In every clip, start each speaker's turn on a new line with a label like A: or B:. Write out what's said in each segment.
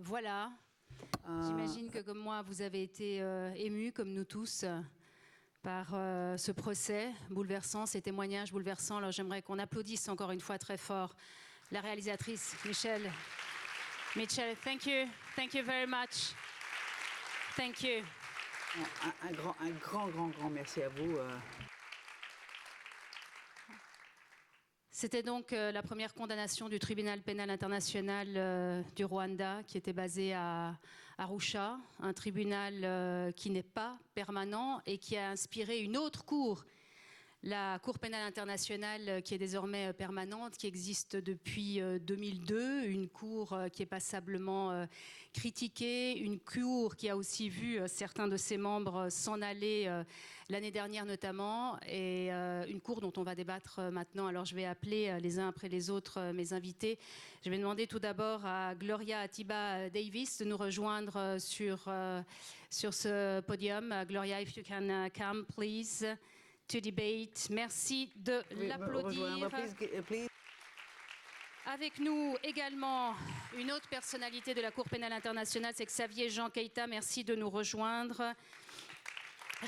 A: Voilà. J'imagine que comme moi, vous avez été ému, comme nous tous, par ce procès bouleversant, ces témoignages bouleversants. Alors j'aimerais qu'on applaudisse encore une fois très fort la réalisatrice Michelle. Michelle, thank you very much. Thank you.
B: Un grand merci à vous.
A: C'était donc la première condamnation du tribunal pénal international du Rwanda, qui était basé à Arusha, un tribunal qui n'est pas permanent et qui a inspiré une autre cour, la Cour pénale internationale, qui est désormais permanente, qui existe depuis 2002, une cour qui est passablement critiquée, une cour qui a aussi vu certains de ses membres s'en aller l'année dernière notamment, et une cour dont on va débattre maintenant. Alors je vais appeler les uns après les autres mes invités. Je vais demander tout d'abord à Gloria Atiba-Davis de nous rejoindre sur ce podium. Gloria, if you can come, please. To debate. Merci de l'applaudir. Avec nous également une autre personnalité de la Cour pénale internationale, c'est Xavier Jean Keita. Merci de nous rejoindre.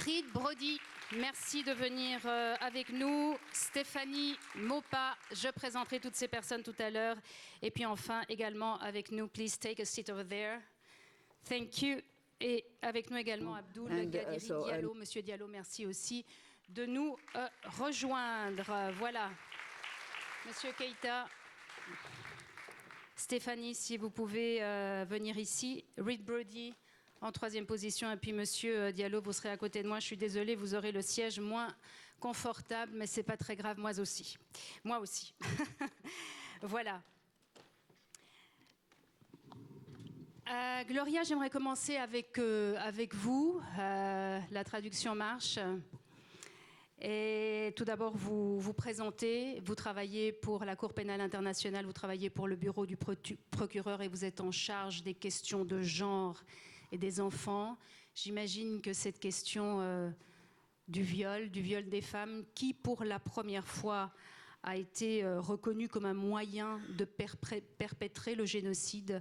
A: Reed Brody, merci de venir avec nous. Stéphanie Maupas, je présenterai toutes ces personnes tout à l'heure. Et puis enfin également avec nous, please take a seat over there. Thank you. Et avec nous également Abdoul Gadiri Diallo. Monsieur Diallo, merci aussi de nous rejoindre. Voilà. Monsieur Keita, Stéphanie, si vous pouvez venir ici. Reed Brody en troisième position. Et puis Monsieur Diallo, vous serez à côté de moi. Je suis désolée, vous aurez le siège moins confortable, mais c'est pas très grave, moi aussi. Moi aussi. Voilà. Gloria, j'aimerais commencer avec vous. La traduction marche. Et tout d'abord, vous présentez, vous travaillez pour la Cour pénale internationale, vous travaillez pour le bureau du procureur et vous êtes en charge des questions de genre et des enfants. J'imagine que cette question du viol des femmes, qui pour la première fois a été reconnue comme un moyen de perpétrer le génocide,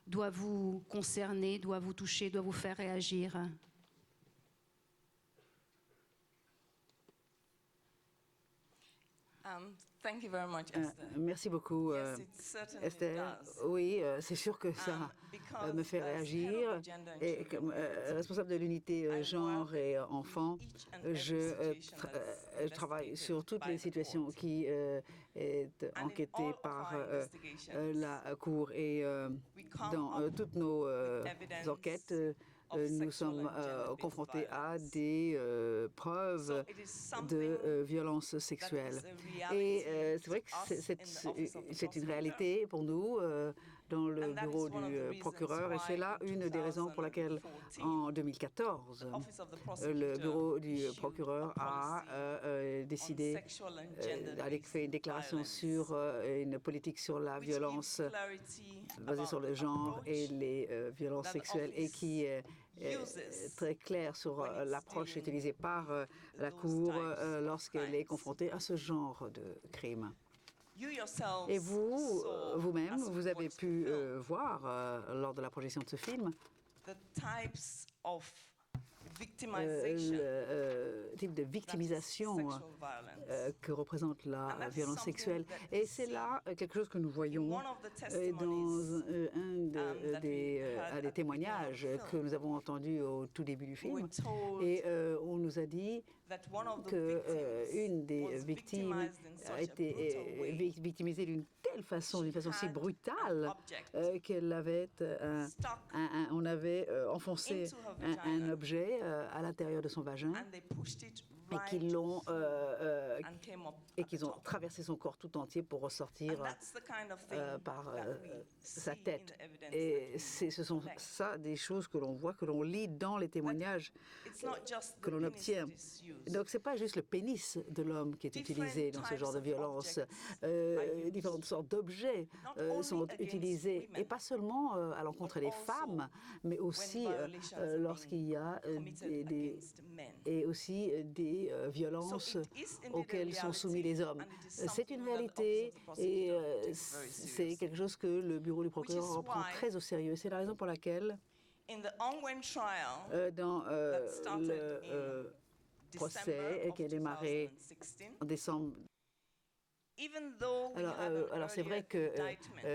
A: doit vous concerner, doit vous toucher, doit vous faire réagir.
C: Thank you very much, Esther.
B: Merci beaucoup, Esther. Oui, c'est sûr que ça me fait réagir. Et comme responsable de l'unité genre et enfants, je travaille sur toutes les situations qui sont enquêtées par la Cour. Et dans toutes nos enquêtes, nous sommes confrontés à des preuves de violences sexuelles. Et c'est vrai que c'est une réalité pour nous dans le bureau du procureur. Et c'est là une des raisons pour laquelle, en 2014, le bureau du procureur a décidé, a fait une déclaration sur une politique sur la violence basée sur le genre et les violences sexuelles, et qui est très clair sur l'approche utilisée par la Cour lorsqu'elle est confrontée à ce genre de crime. Et vous-même, vous avez pu voir lors de la projection de ce film le type de victimisation que représente la violence sexuelle. Et c'est là quelque chose que nous voyons dans un des témoignages que nous avons entendus au tout début du film. Et on nous a dit qu'une des victimes a été victimisée d'une telle façon, d'une façon si brutale, qu'elle avait on avait enfoncé un objet à l'intérieur de son vagin et qu'ils ont traversé son corps tout entier pour ressortir par sa tête. Et ce sont ça des choses que l'on voit, que l'on lit dans les témoignages que l'on obtient. Donc c'est pas juste le pénis de l'homme qui est utilisé dans ce genre de violence. Différentes sortes sortes d'objets sont utilisés, et pas seulement à l'encontre des femmes, mais aussi lorsqu'il y a des violences auxquelles sont soumis les hommes. C'est une réalité et c'est quelque chose que le bureau du procureur prend très au sérieux. C'est la raison pour laquelle dans le procès qui a démarré en décembre. Alors c'est vrai que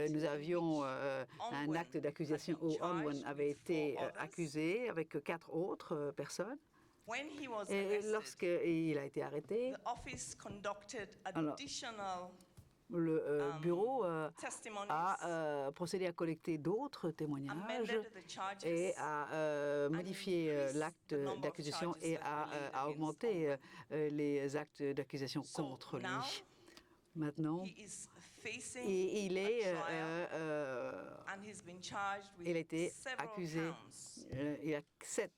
B: nous avions un acte d'accusation où Onwin avait été accusé avec 4 autres personnes. Et lorsqu'il a été arrêté, le bureau a procédé à collecter d'autres témoignages et a modifié l'acte d'accusation et a augmenté les actes d'accusation contre lui. Maintenant, il a été accusé, il y a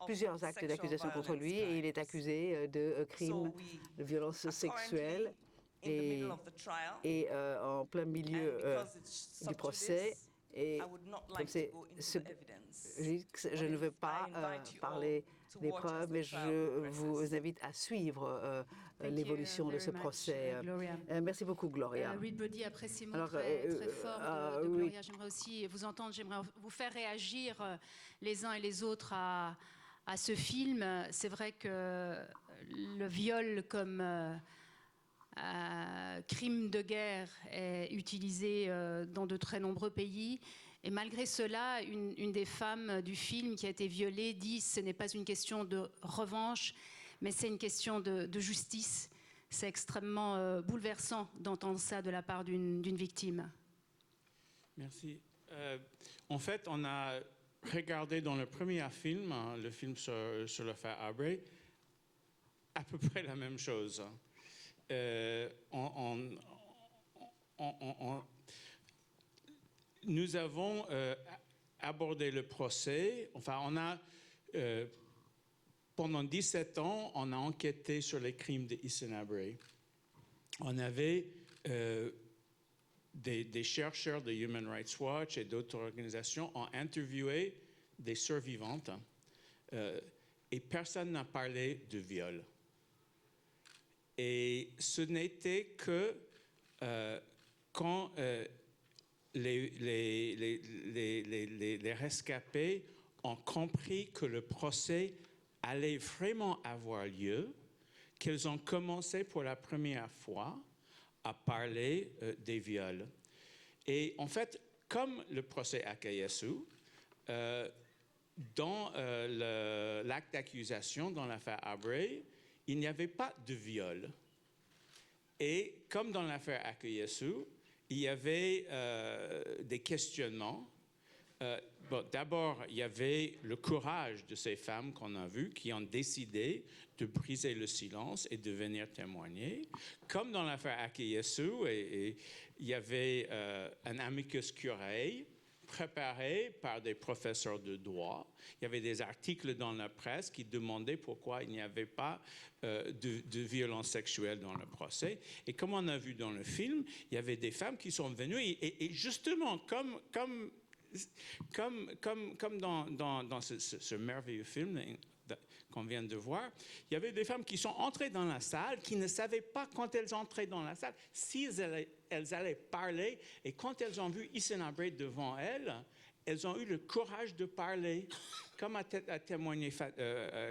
B: plusieurs actes d'accusation contre lui et il est accusé de crimes de violence sexuelle et en plein milieu du procès. Et comme je ne veux pas parler des preuves, mais je vous invite à suivre l'évolution de ce procès. Merci beaucoup, Gloria.
A: Reed Brody, après ces mots très forts de Gloria, j'aimerais aussi vous entendre, j'aimerais vous faire réagir les uns et les autres à ce film. C'est vrai que le viol comme crime de guerre est utilisé dans de très nombreux pays. Et malgré cela, une des femmes du film qui a été violée dit « ce n'est pas une question de revanche, mais c'est une question de justice ». C'est extrêmement bouleversant d'entendre ça de la part d'une victime.
D: Merci. En fait, on a regardé dans le premier film, le film sur l'affaire Arbery, à peu près la même chose. Nous avons abordé le procès. Enfin, on a, pendant 17 ans, on a enquêté sur les crimes de Issa Arbery. On avait des chercheurs de Human Rights Watch et d'autres organisations ont interviewé des survivantes et personne n'a parlé de viol. Et ce n'était que quand les rescapés ont compris que le procès allait vraiment avoir lieu, qu'elles ont commencé pour la première fois à parler des viols. Et en fait, comme le procès Akayesu, dans l'acte d'accusation dans l'affaire Arbery, il n'y avait pas de viol. Et comme dans l'affaire Akayesu, il y avait des questionnements. D'abord, il y avait le courage de ces femmes qu'on a vues qui ont décidé de briser le silence et de venir témoigner. Comme dans l'affaire Akayesu, il y avait un amicus curiae préparé par des professeurs de droit. Il y avait des articles dans la presse qui demandaient pourquoi il n'y avait pas de violence sexuelle dans le procès. Et comme on a vu dans le film, il y avait des femmes qui sont venues et justement, comme dans ce merveilleux film qu'on vient de voir, il y avait des femmes qui sont entrées dans la salle, qui ne savaient pas quand elles entraient dans la salle si elles allaient parler. Et quand elles ont vu Issa Arbery devant elles, elles ont eu le courage de parler. Comme a témoigné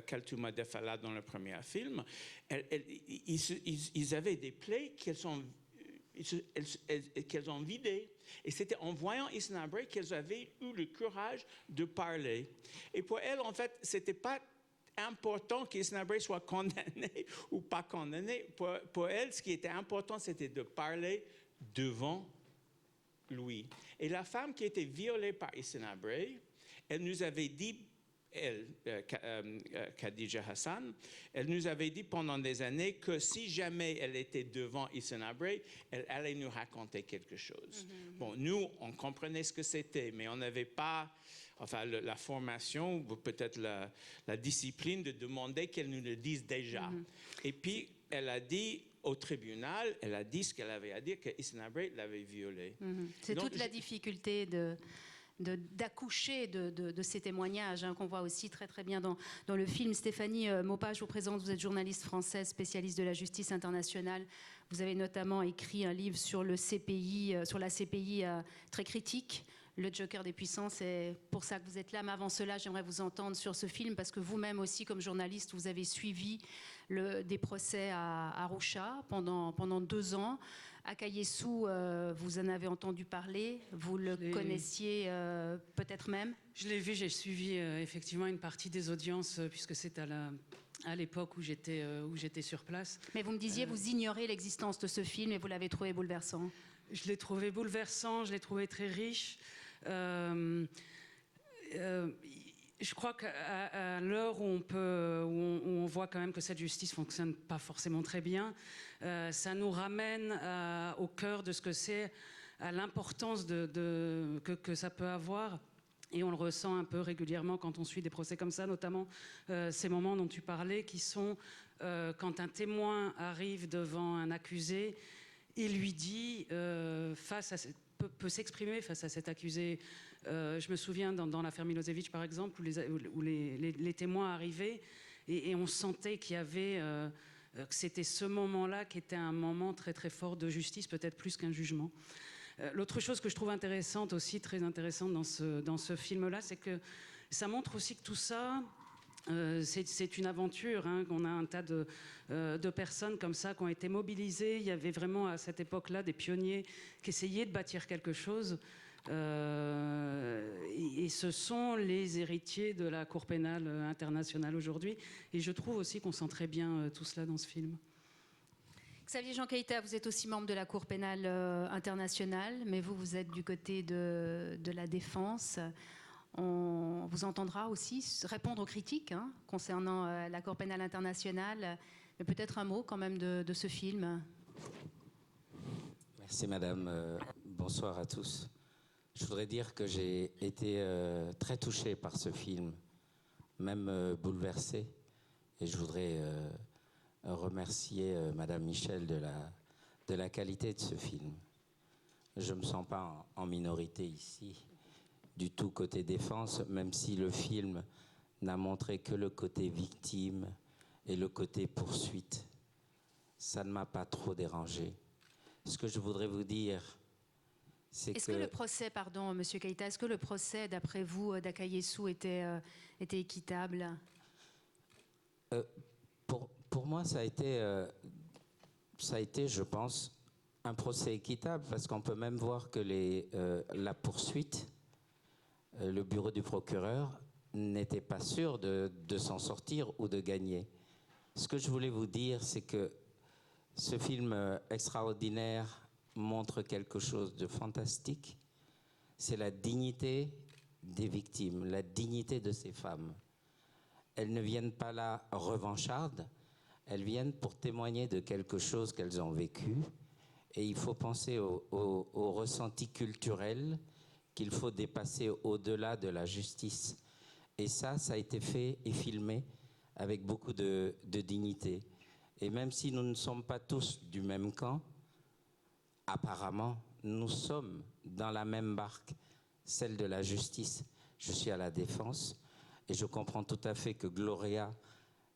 D: Kaltuma Defala dans le premier film, ils avaient des plaies qu'elles ont vidées. Et c'était en voyant Issa Arbery qu'elles avaient eu le courage de parler. Et pour elles, en fait, c'était pas important qu'Issa Arbery soit condamné ou pas condamné. Pour elles, ce qui était important, c'était de parler devant lui. Et la femme qui était violée par Issa Arbery, elle nous avait dit, Khadija Hassan, elle nous avait dit pendant des années que si jamais elle était devant Issa Arbery, elle allait nous raconter quelque chose. Bon, nous, on comprenait ce que c'était, mais on n'avait pas la formation ou peut-être la discipline de demander qu'elle nous le dise déjà. Et puis, elle a dit, au tribunal, elle a dit ce qu'elle avait à dire, que Issa Abre l'avait violée.
A: C'est toute la difficulté d'accoucher de ces témoignages qu'on voit aussi très très bien dans le film. Stéphanie Maupas, je vous présente, vous êtes journaliste française, spécialiste de la justice internationale. Vous avez notamment écrit un livre sur le CPI, sur la CPI très critique, Le Joker des puissants. C'est pour ça que vous êtes là. Mais avant cela, j'aimerais vous entendre sur ce film parce que vous-même aussi, comme journaliste, vous avez suivi des procès à Arusha pendant 2 ans. Akayesu, vous en avez entendu parler, vous le connaissiez peut-être même?
E: Je l'ai vu, j'ai suivi effectivement une partie des audiences puisque c'est à l'époque où j'étais sur place.
A: Mais vous me disiez, vous ignorez l'existence de ce film et vous l'avez trouvé bouleversant.
E: Je l'ai trouvé bouleversant, je l'ai trouvé très riche. Je crois qu'à l'heure où on voit quand même que cette justice fonctionne pas forcément très bien, ça nous ramène au cœur de ce que c'est, à l'importance que ça peut avoir. Et on le ressent un peu régulièrement quand on suit des procès comme ça, notamment ces moments dont tu parlais, qui sont quand un témoin arrive devant un accusé, il lui dit, peut s'exprimer face à cet accusé. Je me souviens dans l'affaire Milosevic, par exemple, où les témoins arrivaient et on sentait qu'il y avait... que c'était ce moment-là qui était un moment très très fort de justice, peut-être plus qu'un jugement. L'autre chose que je trouve intéressante aussi, très intéressante dans ce film-là, c'est que ça montre aussi que tout ça, c'est une aventure. On a un tas de personnes comme ça qui ont été mobilisées. Il y avait vraiment à cette époque-là des pionniers qui essayaient de bâtir quelque chose. Et ce sont les héritiers de la Cour pénale internationale aujourd'hui. Et je trouve aussi qu'on sent très bien tout cela dans ce film.
A: Xavier Jean Keïta, vous êtes aussi membre de la Cour pénale internationale, mais vous êtes du côté de la défense. On vous entendra aussi répondre aux critiques concernant la Cour pénale internationale, mais peut-être un mot quand même de ce film.
F: Merci madame, bonsoir à tous. Je voudrais dire que j'ai été très touché par ce film, même bouleversé, et je voudrais remercier madame Michel de la qualité de ce film. Je ne me sens pas en minorité ici, du tout côté défense, même si le film n'a montré que le côté victime et le côté poursuite. Ça ne m'a pas trop dérangé. Ce que je voudrais vous dire, c'est que...
A: Est-ce que le procès, pardon, monsieur Keïta, est-ce que le procès, d'après vous, d'Akayesu était équitable?
F: Pour moi, ça a été, je pense, un procès équitable, parce qu'on peut même voir que la poursuite, le bureau du procureur, n'était pas sûr de s'en sortir ou de gagner. Ce que je voulais vous dire, c'est que ce film extraordinaire montre quelque chose de fantastique. C'est la dignité des victimes, la dignité de ces femmes. Elles ne viennent pas là revanchardes, elles viennent pour témoigner de quelque chose qu'elles ont vécu. Et il faut penser au ressenti culturel qu'il faut dépasser au-delà de la justice. Et ça a été fait et filmé avec beaucoup de dignité. Et même si nous ne sommes pas tous du même camp, apparemment, nous sommes dans la même barque, celle de la justice. Je suis à la défense et je comprends tout à fait que Gloria,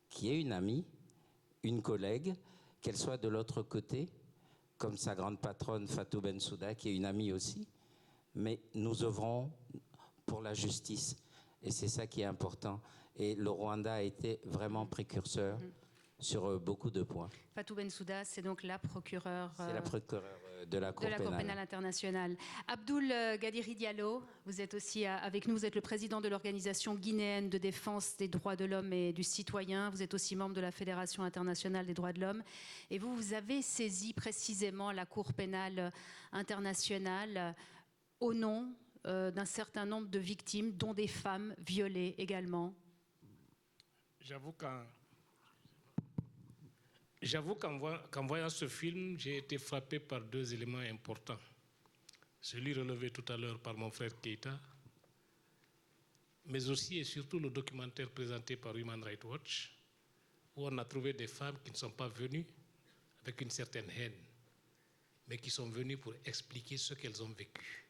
F: qui est une amie, une collègue, qu'elle soit de l'autre côté, comme sa grande patronne Fatou Bensouda, qui est une amie aussi, mais nous œuvrons pour la justice. Et c'est ça qui est important. Et le Rwanda a été vraiment précurseur sur beaucoup de points.
A: Fatou Bensouda, c'est donc la procureure...
F: C'est la procureure de la Cour
A: pénale internationale. Abdoul Gadiri Diallo, vous êtes aussi avec nous, vous êtes le président de l'Organisation guinéenne de défense des droits de l'homme et du citoyen, vous êtes aussi membre de la Fédération internationale des droits de l'homme, et vous avez saisi précisément la Cour pénale internationale au nom d'un certain nombre de victimes, dont des femmes violées également.
G: J'avoue qu'en voyant ce film, j'ai été frappé par 2 éléments importants. Celui relevé tout à l'heure par mon frère Keïta, mais aussi et surtout le documentaire présenté par Human Rights Watch, où on a trouvé des femmes qui ne sont pas venues avec une certaine haine, mais qui sont venues pour expliquer ce qu'elles ont vécu.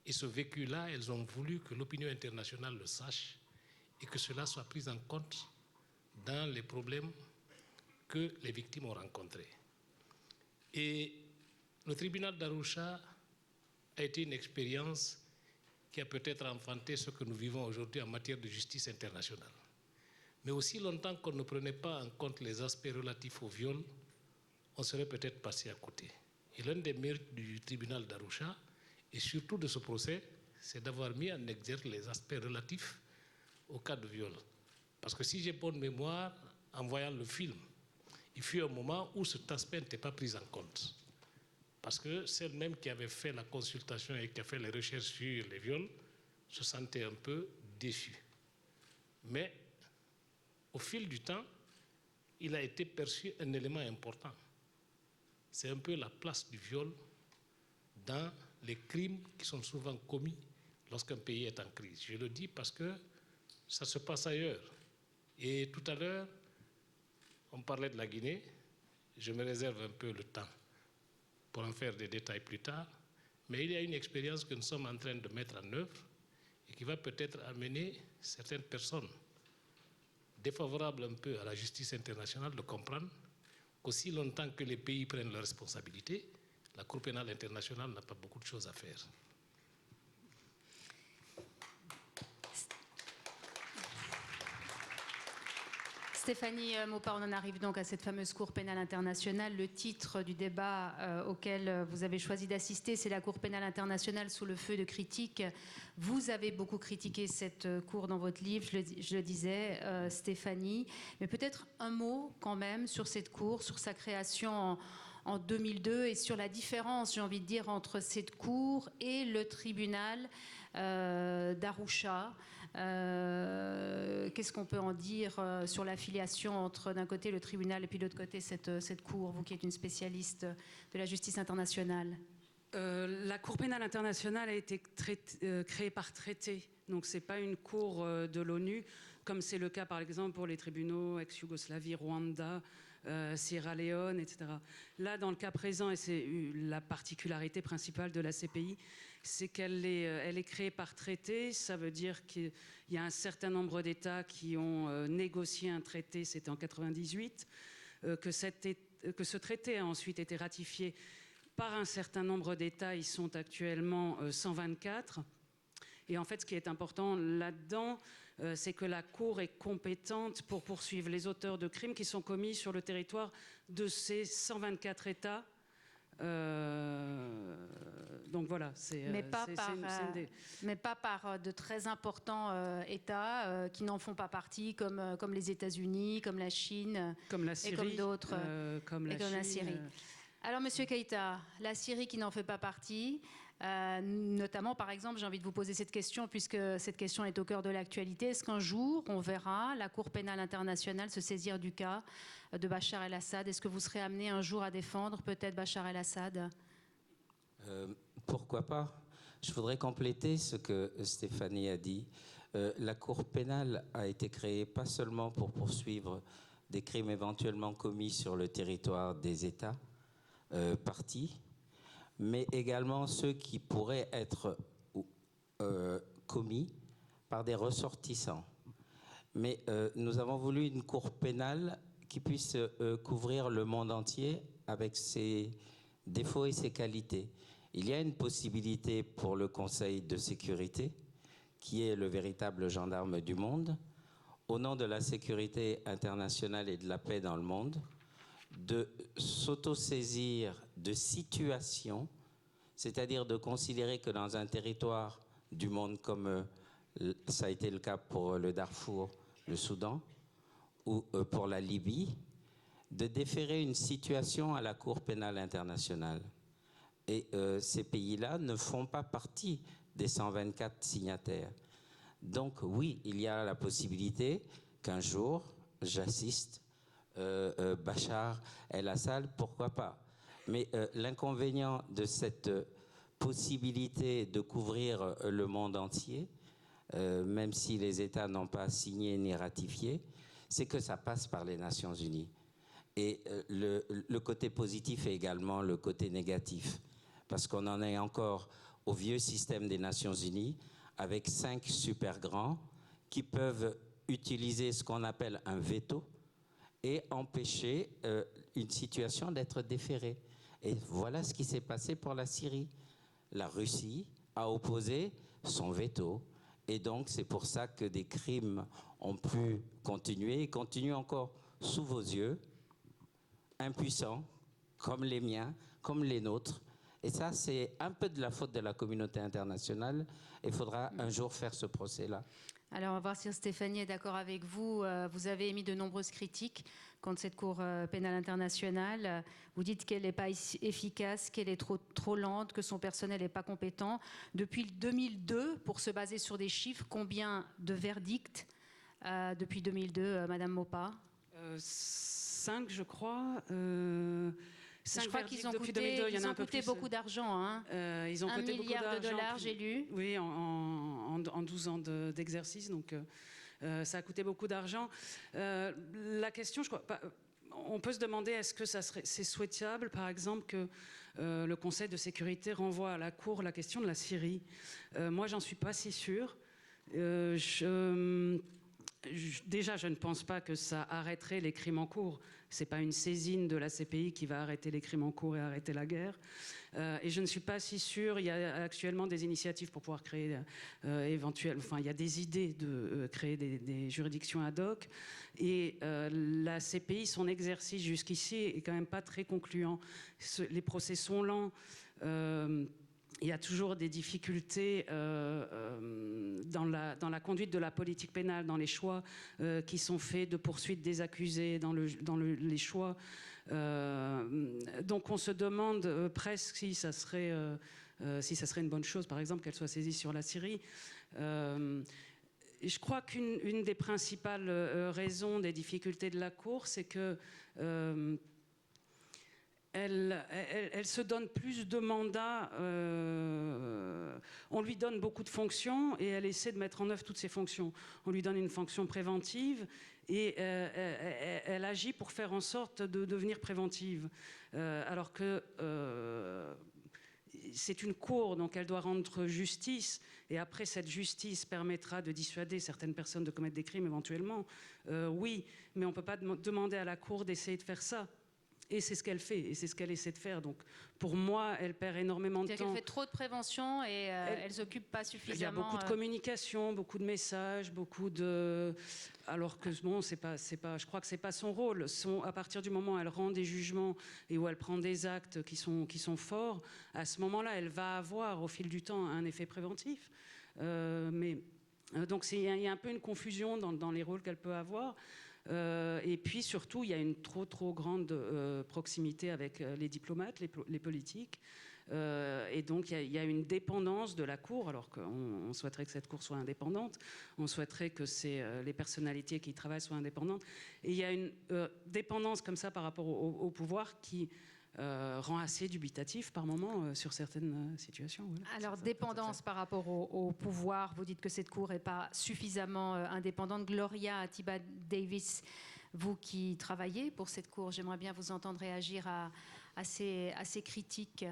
G: Et ce vécu-là, elles ont voulu que l'opinion internationale le sache et que cela soit pris en compte dans les problèmes que les victimes ont rencontrés. Et le tribunal d'Arusha a été une expérience qui a peut-être enfanté ce que nous vivons aujourd'hui en matière de justice internationale. Mais aussi longtemps qu'on ne prenait pas en compte les aspects relatifs au viol, on serait peut-être passé à côté. Et l'un des mérites du tribunal d'Arusha, et surtout de ce procès, c'est d'avoir mis en exergue les aspects relatifs au cas de viol. Parce que si j'ai bonne mémoire, en voyant le film, il fut un moment où cet aspect n'était pas pris en compte. Parce que celle même qui avait fait la consultation et qui a fait les recherches sur les viols se sentait un peu déçue. Mais au fil du temps, il a été perçu un élément important. C'est un peu la place du viol dans les crimes qui sont souvent commis lorsqu'un pays est en crise. Je le dis parce que ça se passe ailleurs. Et tout à l'heure, on parlait de la Guinée. Je me réserve un peu le temps pour en faire des détails plus tard. Mais il y a une expérience que nous sommes en train de mettre en œuvre et qui va peut-être amener certaines personnes défavorables un peu à la justice internationale de comprendre qu'aussi longtemps que les pays prennent leurs responsabilités, la Cour pénale internationale n'a pas beaucoup de choses à faire.
A: Stéphanie Maupas, on en arrive donc à cette fameuse Cour pénale internationale. Le titre du débat auquel vous avez choisi d'assister, c'est la Cour pénale internationale sous le feu de critiques. Vous avez beaucoup critiqué cette Cour dans votre livre, je le disais, Stéphanie. Mais peut-être un mot quand même sur cette Cour, sur sa création en 2002 et sur la différence, j'ai envie de dire, entre cette Cour et le tribunal d'Arusha. Qu'est-ce qu'on peut en dire sur l'affiliation entre d'un côté le tribunal et puis de l'autre côté cette cour, vous qui êtes une spécialiste de la justice internationale?
E: La Cour pénale internationale a été créée par traité, donc ce n'est pas une cour de l'ONU, comme c'est le cas par exemple pour les tribunaux ex-Yougoslavie, Rwanda, Sierra Leone, etc. Là, dans le cas présent, et c'est la particularité principale de la CPI, c'est qu'elle est créée par traité. Ça veut dire qu'il y a un certain nombre d'États qui ont négocié un traité, c'était en 1998, que ce traité a ensuite été ratifié par un certain nombre d'États. Ils sont actuellement 124. Et en fait, ce qui est important là-dedans, c'est que la Cour est compétente pour poursuivre les auteurs de crimes qui sont commis sur le territoire de ces 124 États. Donc voilà,
A: mais pas par de très importants États qui n'en font pas partie, comme les États-Unis, comme la Chine,
E: comme la Syrie,
A: et comme d'autres,
E: comme
A: la Syrie. Alors, Monsieur Keïta, la Syrie qui n'en fait pas partie, notamment, par exemple, j'ai envie de vous poser cette question, puisque cette question est au cœur de l'actualité. Est-ce qu'un jour, on verra la Cour pénale internationale se saisir du cas de Bachar el-Assad? Est-ce que vous serez amené un jour à défendre peut-être Bachar el-Assad?
F: Pourquoi pas? Je voudrais compléter ce que Stéphanie a dit. La Cour pénale a été créée pas seulement pour poursuivre des crimes éventuellement commis sur le territoire des États partis, mais également ceux qui pourraient être commis par des ressortissants. Mais nous avons voulu une cour pénale qui puisse couvrir le monde entier avec ses défauts et ses qualités. Il y a une possibilité pour le Conseil de sécurité, qui est le véritable gendarme du monde, au nom de la sécurité internationale et de la paix dans le monde, de s'autosaisir de situations, c'est-à-dire de considérer que dans un territoire du monde comme ça a été le cas pour le Darfour, le Soudan, ou pour la Libye, de déférer une situation à la Cour pénale internationale. Et ces pays-là ne font pas partie des 124 signataires. Donc oui, il y a la possibilité qu'un jour, j'assiste Bachar el-Assad, pourquoi pas. Mais l'inconvénient de cette possibilité de couvrir le monde entier, même si les États n'ont pas signé ni ratifié, c'est que ça passe par les Nations Unies. Et le côté positif et également le côté négatif. Parce qu'on en est encore au vieux système des Nations Unies, avec 5 super grands qui peuvent utiliser ce qu'on appelle un veto et empêcher une situation d'être déférée. Et voilà ce qui s'est passé pour la Syrie. La Russie a opposé son veto. Et donc, c'est pour ça que des crimes ont pu continuer et continuent encore sous vos yeux, impuissants, comme les miens, comme les nôtres. Et ça, c'est un peu de la faute de la communauté internationale. Il faudra un jour faire ce procès-là.
A: Alors, on va voir si Stéphanie est d'accord avec vous. Vous avez émis de nombreuses critiques contre cette Cour pénale internationale. Vous dites qu'elle n'est pas efficace, qu'elle est trop lente, que son personnel n'est pas compétent. Depuis 2002, pour se baser sur des chiffres, combien de verdicts depuis 2002, Madame Maupas?
E: 5, je crois.
A: Je crois qu'ils ont coûté beaucoup d'argent. Hein.
E: Ils ont coûté beaucoup
A: $1 milliard, j'ai lu.
E: Oui, en 12 ans d'exercice. Donc, ça a coûté beaucoup d'argent. La question, je crois, on peut se demander est-ce que c'est souhaitable, par exemple, que le Conseil de sécurité renvoie à la Cour la question de la Syrie. Moi, j'en suis pas si sûre. Déjà, je ne pense pas que ça arrêterait les crimes en cours. Ce n'est pas une saisine de la CPI qui va arrêter les crimes en cours et arrêter la guerre. Et je ne suis pas si sûre. Il y a actuellement des initiatives pour pouvoir créer il y a des idées de créer des juridictions ad hoc. Et la CPI, son exercice jusqu'ici est quand même pas très concluant. Les procès sont lents. Il y a toujours des difficultés dans la conduite de la politique pénale, dans les choix qui sont faits de poursuite des accusés, dans les choix. Donc on se demande presque si ça serait une bonne chose, par exemple, qu'elle soit saisie sur la Syrie. Je crois qu'une des principales raisons des difficultés de la Cour, c'est que elle se donne plus de mandats, on lui donne beaucoup de fonctions et elle essaie de mettre en œuvre toutes ces fonctions. On lui donne une fonction préventive et elle agit pour faire en sorte de devenir préventive. Alors que c'est une cour, donc elle doit rendre justice et après cette justice permettra de dissuader certaines personnes de commettre des crimes éventuellement. Oui, mais on ne peut pas demander à la cour d'essayer de faire ça. Et c'est ce qu'elle fait, et c'est ce qu'elle essaie de faire. Donc, pour moi, elle perd énormément de temps.
A: C'est-à-dire qu'elle fait trop de prévention et elle s'occupe pas suffisamment.
E: Il y a beaucoup de communication, beaucoup de messages, alors que bon, c'est pas. Je crois que c'est pas son rôle. À partir du moment où elle rend des jugements et où elle prend des actes qui sont forts, à ce moment-là, elle va avoir, au fil du temps, un effet préventif. Donc, il y a un peu une confusion dans les rôles qu'elle peut avoir. Et puis surtout, il y a une trop grande proximité avec les diplomates, les politiques. Et donc, il y a une dépendance de la Cour, alors qu'on souhaiterait que cette Cour soit indépendante. On souhaiterait que les personnalités qui y travaillent soient indépendantes. Et il y a une dépendance comme ça par rapport au pouvoir qui rend assez dubitatif par moment sur certaines situations. Voilà.
A: Alors, dépendance par rapport au pouvoir, vous dites que cette Cour n'est pas suffisamment indépendante. Gloria Atiba-Davis, vous qui travaillez pour cette Cour, j'aimerais bien vous entendre réagir à ces critiques.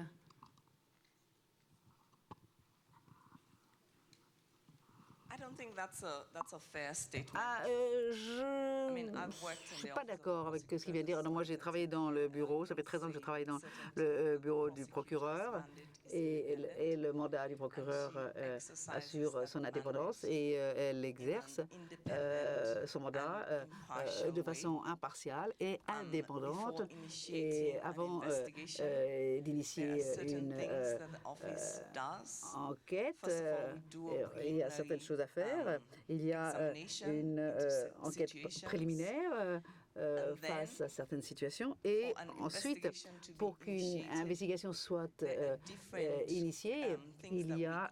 C: I don't think that's a fair statement.
B: Je ne suis pas d'accord avec ce qu'il vient de dire. Non, moi, j'ai travaillé dans le bureau. Ça fait 13 ans que je travaille dans le bureau du procureur. Et le mandat du procureur assure son indépendance et elle exerce son mandat de façon impartiale et indépendante. Et avant d'initier une enquête, il y a certaines choses à faire. Il y a une enquête préliminaire face à certaines situations et ensuite, pour qu'une investigation soit initiée, il y a,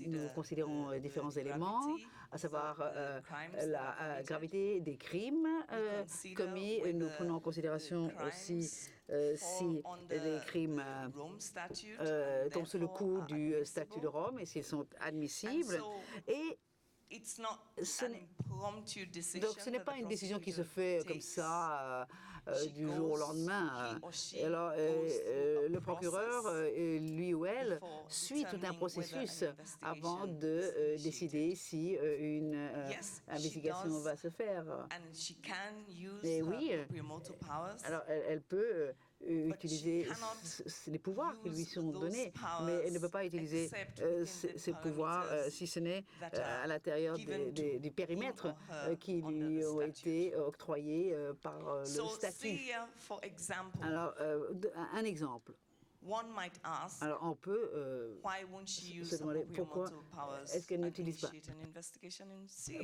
B: nous considérons différents éléments, à savoir la gravité des crimes commis. Nous prenons en considération aussi si les crimes tombent sous le coup du statut de Rome et s'ils sont admissibles. Et Donc ce n'est pas une décision qui se fait comme ça du jour au lendemain. Et alors le procureur, lui ou elle, suit tout un processus avant de décider si une investigation va se faire. Et oui, alors elle peut utiliser les pouvoirs qui lui sont donnés, mais elle ne peut pas utiliser ces pouvoirs si ce n'est à l'intérieur du périmètre qui lui ont été octroyés par le statut. Alors, un exemple. Alors, on peut se demander pourquoi est-ce qu'elle n'utilise pas.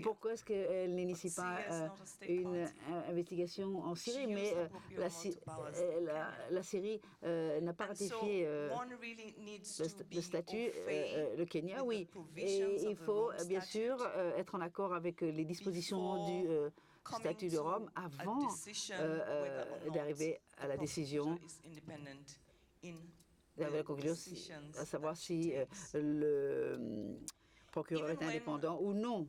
B: Pourquoi est-ce qu'elle n'initie pas une investigation en Syrie, mais la Syrie n'a pas ratifié le statut, le Kenya, oui. Et il faut bien sûr être en accord avec les dispositions du statut de Rome avant d'arriver à la décision, d'arriver à la conclusion, à savoir si le procureur est indépendant ou non.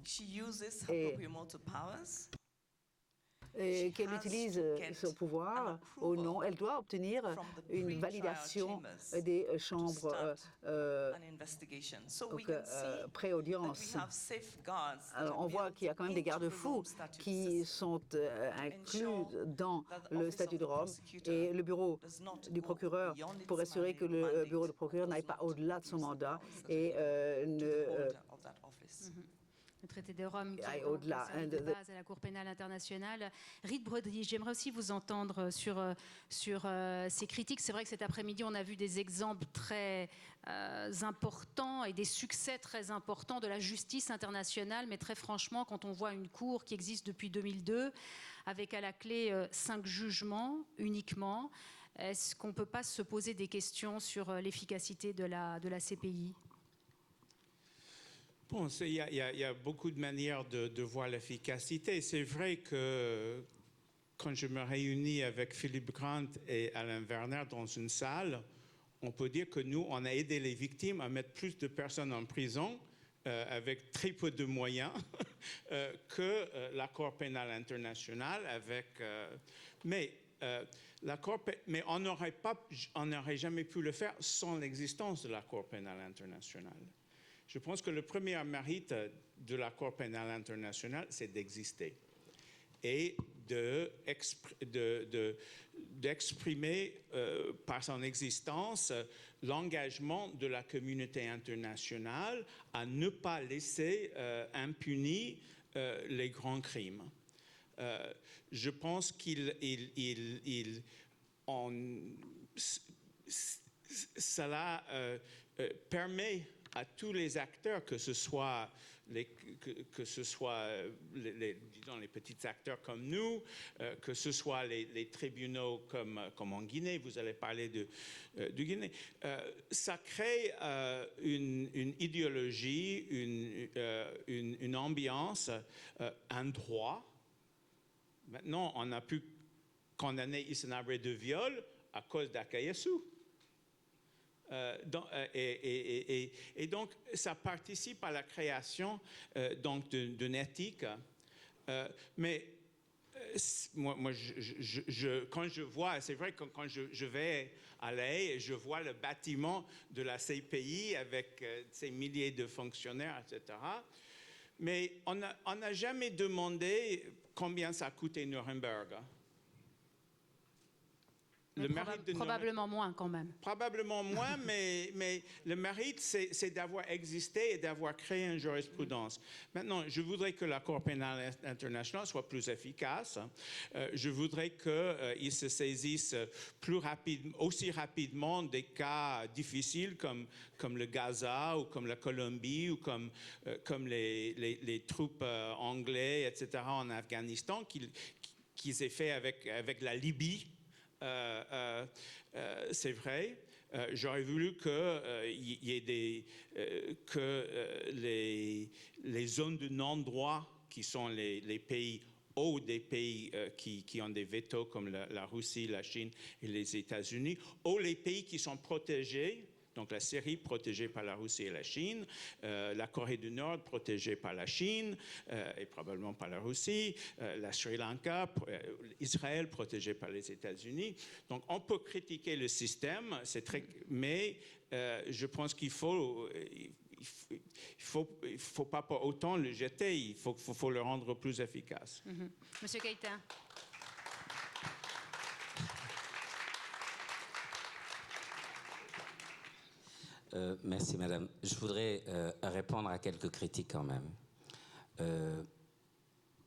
B: Et qu'elle utilise son pouvoir ou non, elle doit obtenir une validation des chambres pré-audience. Alors on voit qu'il y a quand même des garde-fous qui sont inclus dans le statut de Rome et le bureau du procureur pour assurer que le bureau du procureur n'aille pas au-delà de son mandat et
A: le traité de Rome qui est au-delà de base à la Cour pénale internationale. Reed Broderick, j'aimerais aussi vous entendre sur ces critiques. C'est vrai que cet après-midi, on a vu des exemples très importants et des succès très importants de la justice internationale, mais très franchement, quand on voit une cour qui existe depuis 2002, avec à la clé 5 jugements uniquement, est-ce qu'on ne peut pas se poser des questions sur l'efficacité de la CPI ?
D: Bon, il y a beaucoup de manières de voir l'efficacité. C'est vrai que quand je me réunis avec Philippe Grant et Alain Werner dans une salle, on peut dire que nous, on a aidé les victimes à mettre plus de personnes en prison avec très peu de moyens que la Cour pénale internationale. Mais on n'aurait jamais pu le faire sans l'existence de la Cour pénale internationale. Je pense que le premier mérite de la Cour pénale internationale, c'est d'exister et d'exprimer par son existence l'engagement de la communauté internationale à ne pas laisser impunis les grands crimes. Je pense cela permet à tous les acteurs, que ce soit les petits acteurs comme nous, que ce soit les tribunaux comme en Guinée, vous allez parler de Guinée, ça crée une idéologie, une ambiance, un droit. Maintenant, on a pu condamner Hissène Habré de viol à cause d'Akayesu. Et donc, ça participe à la création d'une éthique. Mais moi quand je vois, c'est vrai que quand je vais à La Haye, je vois le bâtiment de la CPI avec ces milliers de fonctionnaires, etc. Mais on n'a jamais demandé combien ça a coûté Nuremberg.
A: Probablement moins quand même.
D: Probablement moins, mais le mérite, c'est d'avoir existé et d'avoir créé une jurisprudence. Maintenant, je voudrais que la Cour pénale internationale soit plus efficace. Je voudrais qu'ils se saisissent aussi rapidement des cas difficiles comme le Gaza ou comme la Colombie ou comme les troupes anglaises, etc., en Afghanistan, qu'ils aient fait avec la Libye. C'est vrai. J'aurais voulu que les zones de non-droit, qui sont les pays ou des pays qui ont des vétos comme la Russie, la Chine et les États-Unis, ou les pays qui sont protégés Donc la Syrie protégée par la Russie et la Chine, la Corée du Nord protégée par la Chine et probablement par la Russie, la Sri Lanka, Israël protégé par les États-Unis. Donc on peut critiquer le système, mais je pense qu'il faut pas pour autant le jeter, il faut le rendre plus efficace.
A: Monsieur Keïta.
F: Merci, madame. Je voudrais répondre à quelques critiques quand même.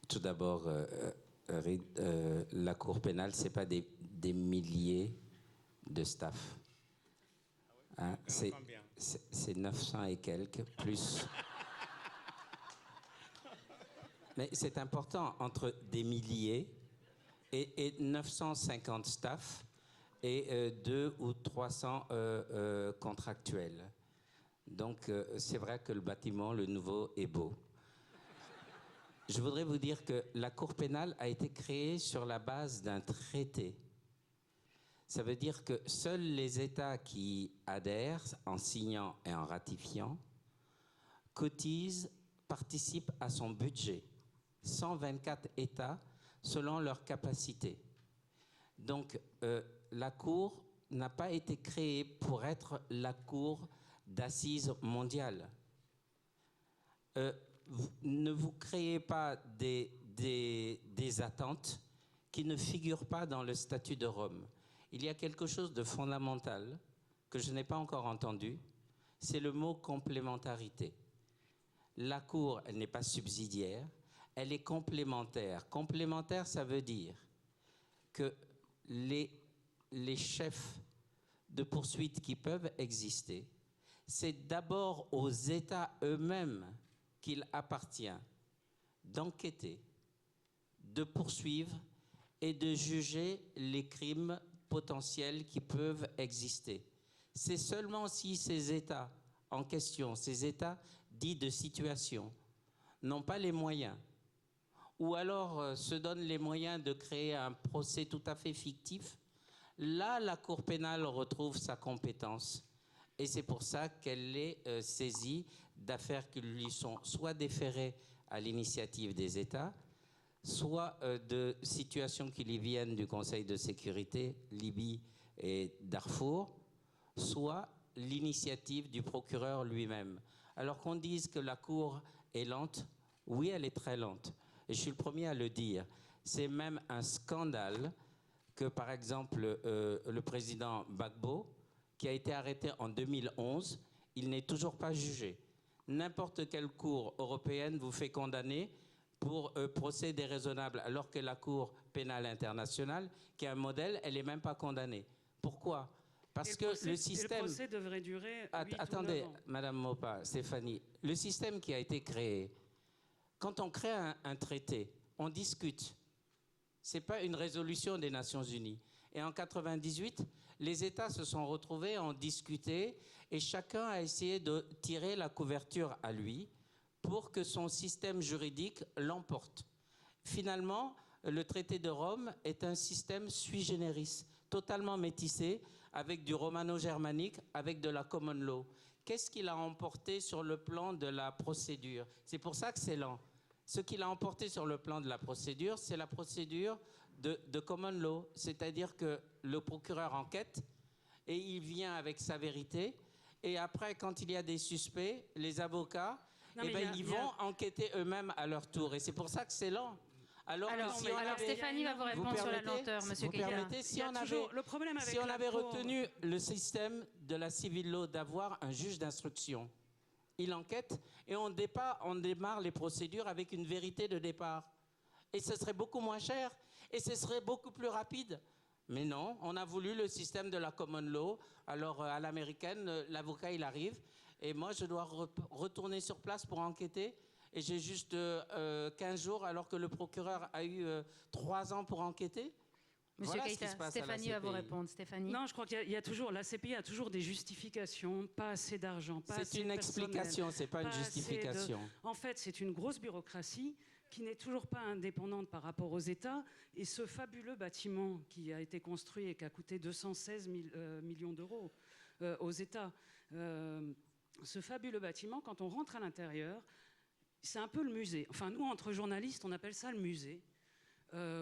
F: Tout d'abord, la Cour pénale, ce n'est pas des milliers de staff. Hein, c'est 900 et quelques, plus. Mais c'est important, entre des milliers et 950 staff et 200 ou 300 contractuels. Donc, c'est vrai que le bâtiment, le nouveau, est beau. Je voudrais vous dire que la Cour pénale a été créée sur la base d'un traité. Ça veut dire que seuls les États qui adhèrent, en signant et en ratifiant, cotisent, participent à son budget. 124 États selon leur capacité. Donc, la Cour n'a pas été créée pour être la Cour d'assises mondiale. Ne vous créez pas des attentes qui ne figurent pas dans le statut de Rome. Il y a quelque chose de fondamental que je n'ai pas encore entendu, c'est le mot complémentarité. La Cour, elle n'est pas subsidiaire, elle est complémentaire. Complémentaire, ça veut dire que les chefs de poursuite qui peuvent exister, c'est d'abord aux États eux-mêmes qu'il appartient d'enquêter, de poursuivre et de juger les crimes potentiels qui peuvent exister. C'est seulement si ces États en question, ces États dits de situation, n'ont pas les moyens, ou alors se donnent les moyens de créer un procès tout à fait fictif, là, la Cour pénale retrouve sa compétence. Et c'est pour ça qu'elle est saisie d'affaires qui lui sont soit déférées à l'initiative des États, soit de situations qui lui viennent du Conseil de sécurité, Libye et Darfour, soit l'initiative du procureur lui-même. Alors qu'on dise que la Cour est lente, oui, elle est très lente. Et je suis le premier à le dire. C'est même un scandale que, par exemple, le président Gbagbo, qui a été arrêté en 2011, il n'est toujours pas jugé. N'importe quelle cour européenne vous fait condamner pour procès déraisonnable, alors que la Cour pénale internationale, qui est un modèle, elle n'est même pas condamnée. Pourquoi ? Parce que le système...
E: Le procès devrait durer 8
F: Attendez,
E: ou 9 ans.
F: Madame Mopa, Stéphanie, le système qui a été créé, quand on crée un traité, on discute. Ce n'est pas une résolution des Nations Unies. Et en 1998, les États se sont retrouvés, ont discuté, et chacun a essayé de tirer la couverture à lui pour que son système juridique l'emporte. Finalement, le traité de Rome est un système sui generis, totalement métissé, avec du romano-germanique, avec de la common law. Qu'est-ce qu'il a emporté sur le plan de la procédure ? C'est pour ça que c'est lent. Ce qu'il a emporté sur le plan de la procédure, c'est la procédure de common law, c'est-à-dire que le procureur enquête et il vient avec sa vérité, et après, quand il y a des suspects, les avocats, ils vont enquêter eux-mêmes à leur tour, et c'est pour ça que c'est lent. Alors
A: Stéphanie va vous répondre sur la lenteur, Monsieur Keïta.
F: Si on avait retenu le système de la civil law d'avoir un juge d'instruction, il enquête et on démarre les procédures avec une vérité de départ. Et ce serait beaucoup moins cher et ce serait beaucoup plus rapide. Mais non, on a voulu le système de la common law. Alors à l'américaine, l'avocat il arrive et moi je dois retourner sur place pour enquêter. Et j'ai juste 15 jours alors que le procureur a eu 3 ans pour enquêter.
A: Monsieur Keïta, Stéphanie va vous répondre. Stéphanie.
E: Non, je crois qu'il y a toujours, la CPI a toujours des justifications, pas assez d'argent, pas assez de personnel.
F: C'est une explication, c'est pas une justification.
E: En fait, c'est une grosse bureaucratie qui n'est toujours pas indépendante par rapport aux États. Et ce fabuleux bâtiment qui a été construit et qui a coûté 216 millions d'euros aux États, Ce fabuleux bâtiment, quand on rentre à l'intérieur, c'est un peu le musée. Enfin, nous, entre journalistes, on appelle ça le musée.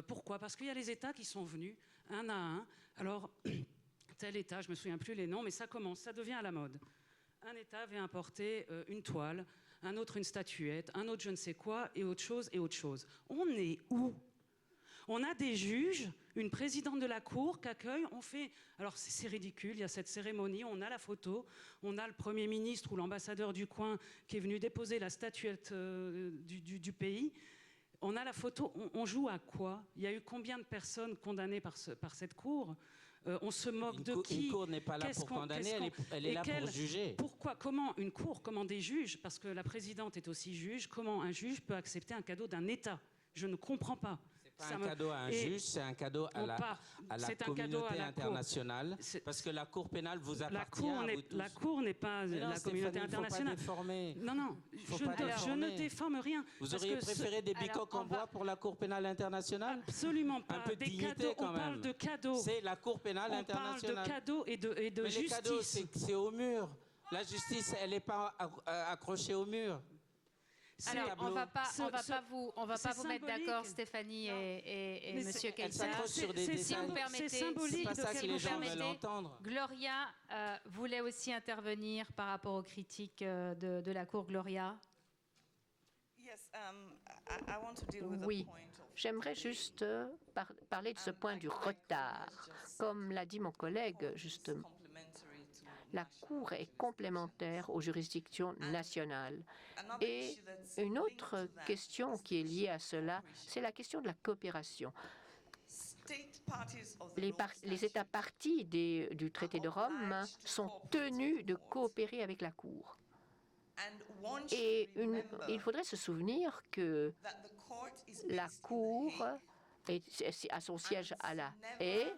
E: Pourquoi? Parce qu'il y a les États qui sont venus, un à un. Alors, tel État, je ne me souviens plus les noms, mais ça commence, ça devient à la mode. Un État vient apporter une toile, un autre une statuette, un autre je ne sais quoi, et autre chose, et autre chose. On est où? On a des juges, une présidente de la Cour qu'accueille, on fait... Alors c'est ridicule, il y a cette cérémonie, on a la photo, on a le Premier ministre ou l'ambassadeur du coin qui est venu déposer la statuette du pays. On a la photo, on joue à quoi? Il y a eu combien de personnes condamnées par cette Cour? On se moque de qui?
F: Une cour n'est pas là pour condamner, elle est là pour juger.
E: Pourquoi? Comment une cour? Comment des juges? Parce que la présidente est aussi juge. Comment un juge peut accepter un cadeau d'un État? Je ne comprends pas.
F: C'est un cadeau à un juge, c'est un cadeau à la communauté internationale, parce que la Cour pénale vous appartient à vous tous.
E: La Cour n'est pas la communauté internationale. Non, je ne déforme rien.
F: Vous auriez préféré des bicoques en bois pour la Cour pénale internationale?
E: Absolument pas.
F: Un peu de dignité quand même.
E: On parle de cadeaux.
F: C'est la Cour pénale internationale.
E: On parle de cadeaux et de justice.
F: Mais les cadeaux, c'est au mur. La justice, elle n'est pas accrochée au mur.
A: Alors, on va pas vous mettre d'accord, Stéphanie et Monsieur Kelser.
F: Si
A: vous permettez,
F: c'est symbolique. C'est pas ça que les gens veulent entendre.
A: Gloria voulait aussi intervenir par rapport aux critiques de la Cour. Gloria.
H: Oui, j'aimerais juste parler de ce point du retard. Comme l'a dit mon collègue, justement, la Cour est complémentaire aux juridictions nationales. Et une autre question qui est liée à cela, c'est la question de la coopération. Les États parties du traité de Rome sont tenus de coopérer avec la Cour. Et il faudrait se souvenir que la Cour a son siège à La Haye.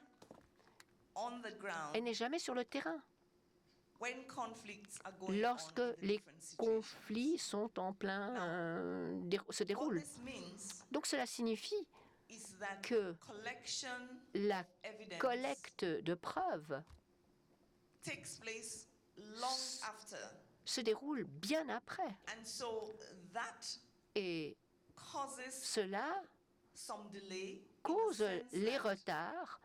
H: Elle n'est jamais sur le terrain. Lorsque les conflits sont en plein se déroulent. Donc cela signifie que la collecte de preuves se déroule bien après. Et cela cause les retards,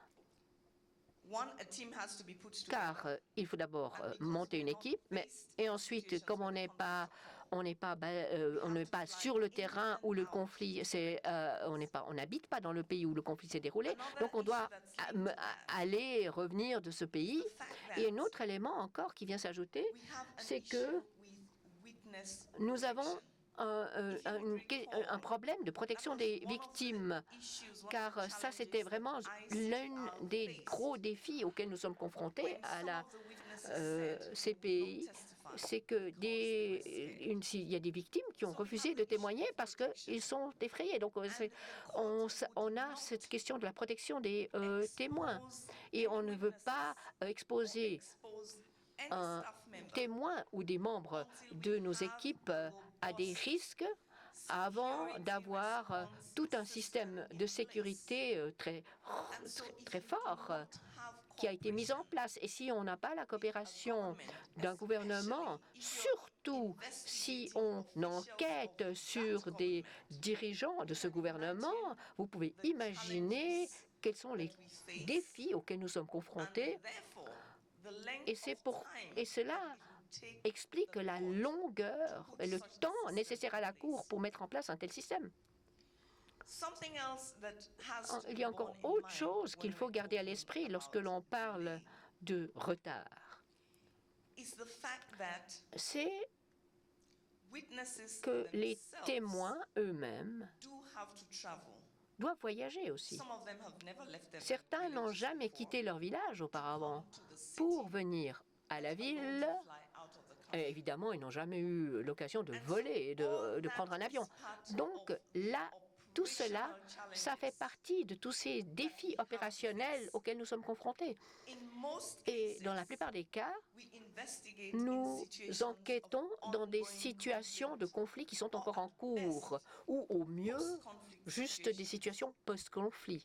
H: car il faut d'abord monter une équipe, et ensuite, comme on n'est pas sur le terrain où le conflit on n'habite pas dans le pays où le conflit s'est déroulé, donc on doit aller et revenir de ce pays. Et un autre élément encore qui vient s'ajouter, c'est que nous avons un problème de protection des victimes, car ça, c'était vraiment l'un des gros défis auxquels nous sommes confrontés à la CPI. C'est que il y a des victimes qui ont refusé de témoigner parce qu'ils sont effrayés. Donc, on a cette question de la protection des témoins, et on ne veut pas exposer un témoin ou des membres de nos équipes à des risques avant d'avoir tout un système de sécurité très fort qui a été mis en place. Et si on n'a pas la coopération d'un gouvernement, surtout si on enquête sur des dirigeants de ce gouvernement, vous pouvez imaginer quels sont les défis auxquels nous sommes confrontés. Et cela explique la longueur et le temps nécessaire à la Cour pour mettre en place un tel système. Il y a encore autre chose qu'il faut garder à l'esprit lorsque l'on parle de retard. C'est que les témoins eux-mêmes doivent voyager aussi. Certains n'ont jamais quitté leur village auparavant pour venir à la ville. Et évidemment, ils n'ont jamais eu l'occasion de voler, de prendre un avion. Donc là, tout cela, ça fait partie de tous ces défis opérationnels auxquels nous sommes confrontés. Et dans la plupart des cas, nous enquêtons dans des situations de conflit qui sont encore en cours, ou au mieux, juste des situations post-conflit.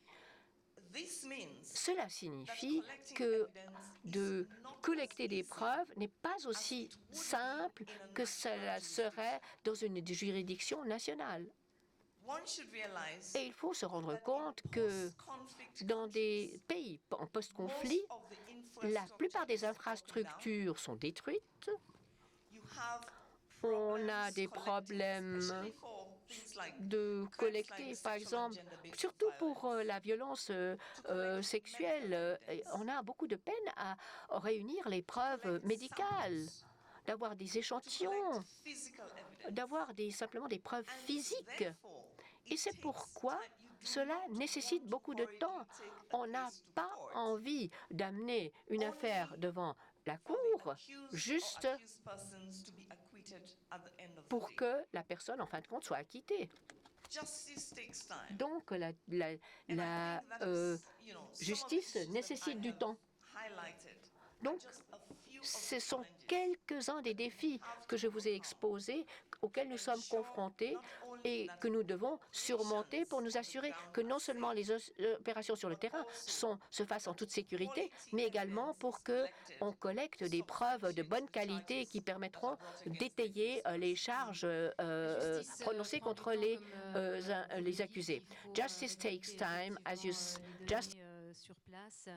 H: Cela signifie que de collecter des preuves n'est pas aussi simple que cela serait dans une juridiction nationale. Et il faut se rendre compte que dans des pays en post-conflit, la plupart des infrastructures sont détruites. On a des problèmes de collecter, par exemple, surtout pour la violence sexuelle. On a beaucoup de peine à réunir les preuves médicales, d'avoir des échantillons, d'avoir simplement des preuves physiques. Et c'est pourquoi cela nécessite beaucoup de temps. On n'a pas envie d'amener une affaire devant la cour juste pour que la personne, en fin de compte, soit acquittée. Donc, la justice nécessite du temps. Donc, ce sont quelques-uns des défis que je vous ai exposés, auxquels nous sommes confrontés et que nous devons surmonter pour nous assurer que non seulement les opérations sur le terrain se fassent en toute sécurité, mais également pour qu'on collecte des preuves de bonne qualité qui permettront d'étayer les charges prononcées contre les accusés. Justice takes time, as you just
A: sur place.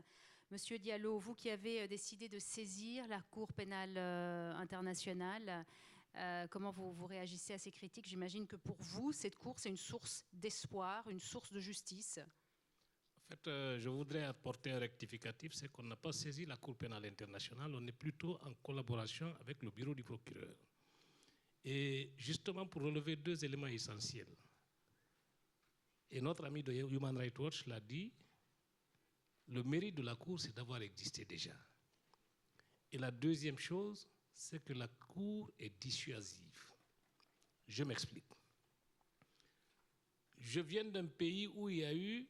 A: Monsieur Diallo, vous qui avez décidé de saisir la Cour pénale internationale, comment vous réagissez à ces critiques? J'imagine que pour vous, cette Cour, c'est une source d'espoir, une source de justice.
G: En fait, je voudrais apporter un rectificatif, c'est qu'on n'a pas saisi la Cour pénale internationale, on est plutôt en collaboration avec le bureau du procureur. Et justement pour relever deux éléments essentiels. Et notre ami de Human Rights Watch l'a dit, le mérite de la Cour, c'est d'avoir existé déjà. Et la deuxième chose, c'est que la Cour est dissuasive. Je m'explique. Je viens d'un pays où il y a eu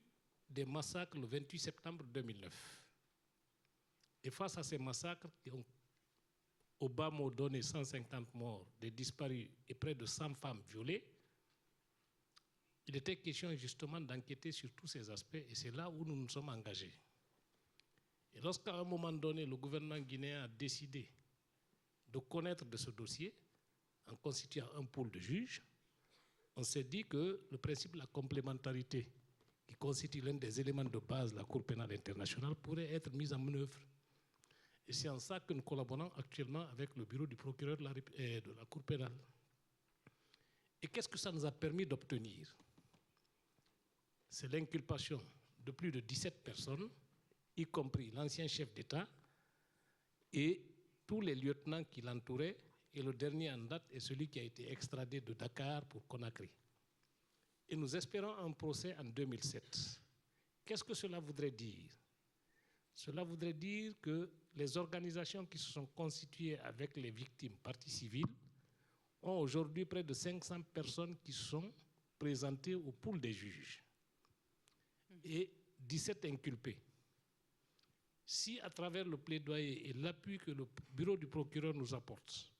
G: des massacres le 28 septembre 2009. Et face à ces massacres qui ont au bas mot donné 150 morts, des disparus et près de 100 femmes violées, il était question justement d'enquêter sur tous ces aspects et c'est là où nous nous sommes engagés. Et lorsqu'à un moment donné, le gouvernement guinéen a décidé de connaître de ce dossier, en constituant un pôle de juges, on s'est dit que le principe de la complémentarité, qui constitue l'un des éléments de base de la Cour pénale internationale, pourrait être mis en œuvre. Et c'est en ça que nous collaborons actuellement avec le bureau du procureur de la Cour pénale. Et qu'est-ce que ça nous a permis d'obtenir? C'est l'inculpation de plus de 17 personnes, y compris l'ancien chef d'État et tous les lieutenants qui l'entouraient, et le dernier en date est celui qui a été extradé de Dakar pour Conakry. Et nous espérons un procès en 2007. Qu'est-ce que cela voudrait dire? Cela voudrait dire que les organisations qui se sont constituées avec les victimes parties civiles ont aujourd'hui près de 500 personnes qui sont présentées au pool des juges et 17 inculpés. Si à travers le plaidoyer et l'appui que le bureau du procureur nous apporte,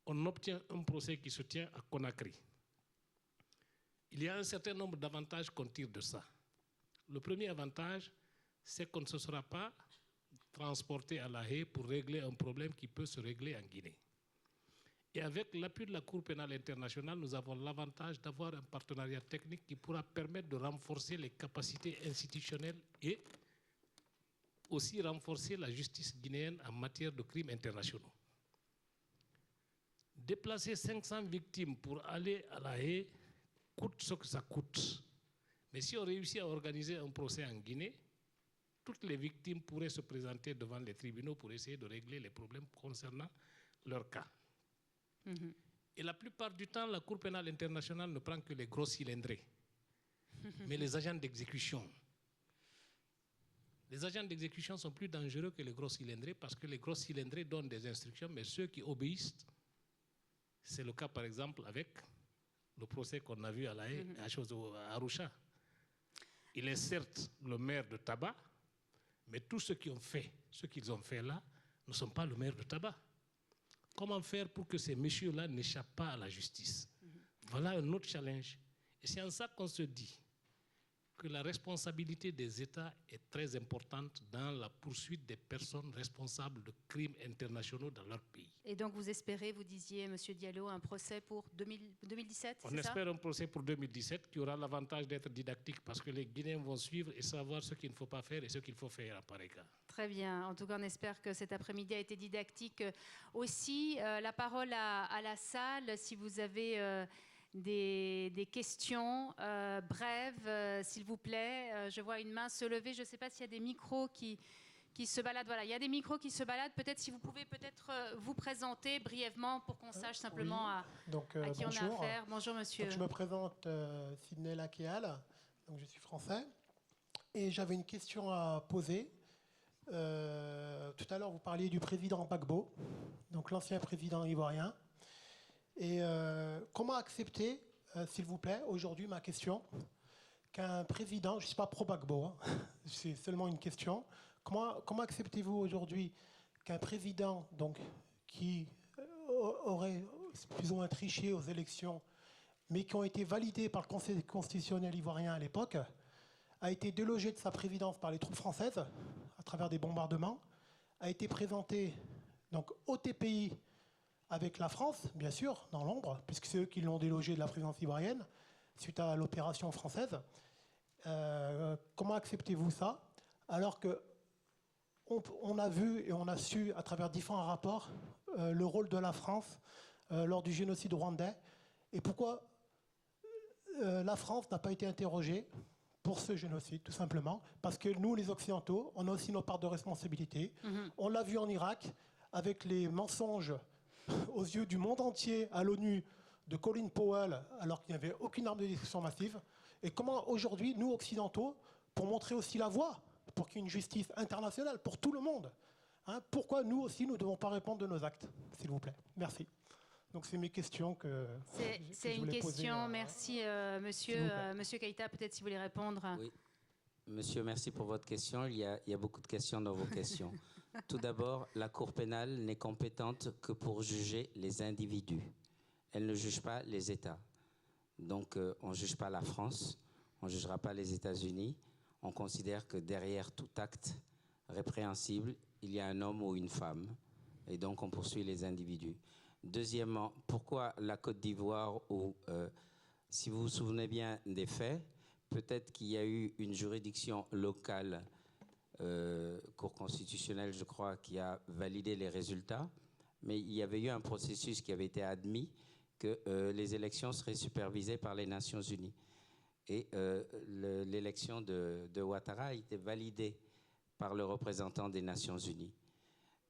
G: on obtient un procès qui se tient à Conakry, il y a un certain nombre d'avantages qu'on tire de ça. Le premier avantage, c'est qu'on ne se sera pas transporté à La Haye pour régler un problème qui peut se régler en Guinée. Et avec l'appui de la Cour pénale internationale, nous avons l'avantage d'avoir un partenariat technique qui pourra permettre de renforcer les capacités institutionnelles et aussi renforcer la justice guinéenne en matière de crimes internationaux. Déplacer 500 victimes pour aller à La Haye coûte ce que ça coûte. Mais si on réussit à organiser un procès en Guinée, toutes les victimes pourraient se présenter devant les tribunaux pour essayer de régler les problèmes concernant leur cas. Et la plupart du temps, la Cour pénale internationale ne prend que les gros cylindrés. Mais les agents d'exécution, les agents d'exécution sont plus dangereux que les gros cylindrés parce que les gros cylindrés donnent des instructions, mais ceux qui obéissent, c'est le cas par exemple avec le procès qu'on a vu à La Haye, à Arusha. Il est certes le maire de Taba, mais tous ceux qui ont fait ce qu'ils ont fait là ne sont pas le maire de Taba. Comment faire pour que ces messieurs-là n'échappent pas à la justice? Voilà un autre challenge. Et c'est en ça qu'on se dit que la responsabilité des États est très importante dans la poursuite des personnes responsables de crimes internationaux dans leur pays.
A: Et donc vous espérez, vous disiez, M. Diallo, un procès pour 2017,
G: On espère un procès pour 2017 qui aura l'avantage d'être didactique parce que les Guinéens vont suivre et savoir ce qu'il ne faut pas faire et ce qu'il faut faire en pareil cas.
A: Très bien. En tout cas, on espère que cet après-midi a été didactique aussi. La parole à la salle, si vous avez des questions brèves, s'il vous plaît. Je vois une main se lever. Je ne sais pas s'il y a des micros qui se baladent. Voilà, il y a des micros qui se baladent. Peut-être si vous pouvez vous présenter brièvement pour qu'on sache simplement à qui on a affaire. Bonjour, monsieur.
I: Donc, je me présente Sidney Lakéal. Donc, je suis français. Et j'avais une question à poser. Tout à l'heure, vous parliez du président Gbagbo, donc l'ancien président ivoirien. Et comment accepter, s'il vous plaît, aujourd'hui, ma question, qu'un président, je ne suis pas pro-Gbagbo, hein, c'est seulement une question, comment acceptez-vous aujourd'hui qu'un président donc, qui aurait plus ou moins triché aux élections, mais qui ont été validées par le Conseil constitutionnel ivoirien à l'époque, a été délogé de sa présidence par les troupes françaises à travers des bombardements, a été présenté donc, au TPI avec la France, bien sûr, dans l'ombre, puisque c'est eux qui l'ont délogé de la présidence ivoirienne, suite à l'opération française. Comment acceptez-vous ça, alors qu'on a vu et on a su, à travers différents rapports, le rôle de la France lors du génocide rwandais, et pourquoi la France n'a pas été interrogée pour ce génocide, tout simplement, parce que nous, les Occidentaux, on a aussi nos parts de responsabilité. On l'a vu en Irak, avec les mensonges aux yeux du monde entier à l'ONU de Colin Powell, alors qu'il n'y avait aucune arme de destruction massive. Et comment aujourd'hui, nous, Occidentaux, pour montrer aussi la voie, pour qu'il y ait une justice internationale pour tout le monde, hein, pourquoi nous aussi, nous ne devons pas répondre de nos actes, s'il vous plaît. Merci. Donc c'est mes questions que
A: c'est une question. Merci, monsieur Keïta, peut-être si vous voulez répondre.
F: Oui. Monsieur, merci pour votre question. Il y a beaucoup de questions dans vos questions. Tout d'abord, la Cour pénale n'est compétente que pour juger les individus. Elle ne juge pas les États. Donc, on ne juge pas la France, on ne jugera pas les États-Unis. On considère que derrière tout acte répréhensible, il y a un homme ou une femme. Et donc, on poursuit les individus. Deuxièmement, pourquoi la Côte d'Ivoire où, si vous vous souvenez bien des faits, peut-être qu'il y a eu une juridiction locale, Cour constitutionnelle, je crois, qui a validé les résultats, mais il y avait eu un processus qui avait été admis que les élections seraient supervisées par les Nations Unies. Et l'élection de Ouattara a été validée par le représentant des Nations Unies.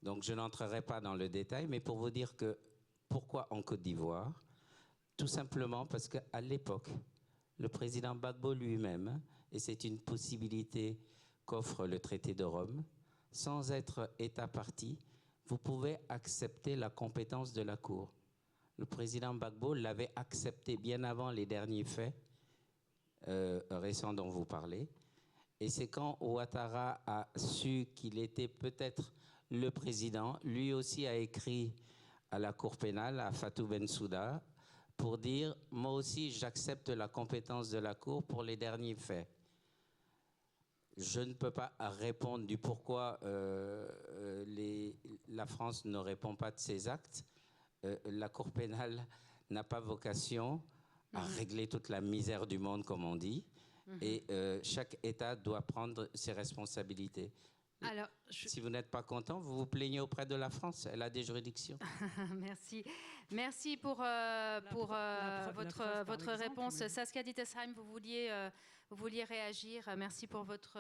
F: Donc je n'entrerai pas dans le détail, mais pour vous dire que pourquoi en Côte d'Ivoire? Tout simplement parce qu'à l'époque, le président Gbagbo lui-même, et c'est une possibilité qu'offre le traité de Rome, sans être État parti, vous pouvez accepter la compétence de la Cour. Le président Gbagbo l'avait accepté bien avant les derniers faits récents dont vous parlez. Et c'est quand Ouattara a su qu'il était peut-être le président, lui aussi a écrit à la Cour pénale, à Fatou Bensouda, pour dire « moi aussi j'accepte la compétence de la Cour pour les derniers faits ». Je ne peux pas répondre du pourquoi la France ne répond pas de ses actes. La Cour pénale n'a pas vocation à régler toute la misère du monde, comme on dit, et chaque État doit prendre ses responsabilités. Alors, si vous n'êtes pas content, vous vous plaignez auprès de la France. Elle a des juridictions.
A: Merci. Merci pour votre réponse. Saskia Dittesheim, vous vouliez réagir. Merci pour votre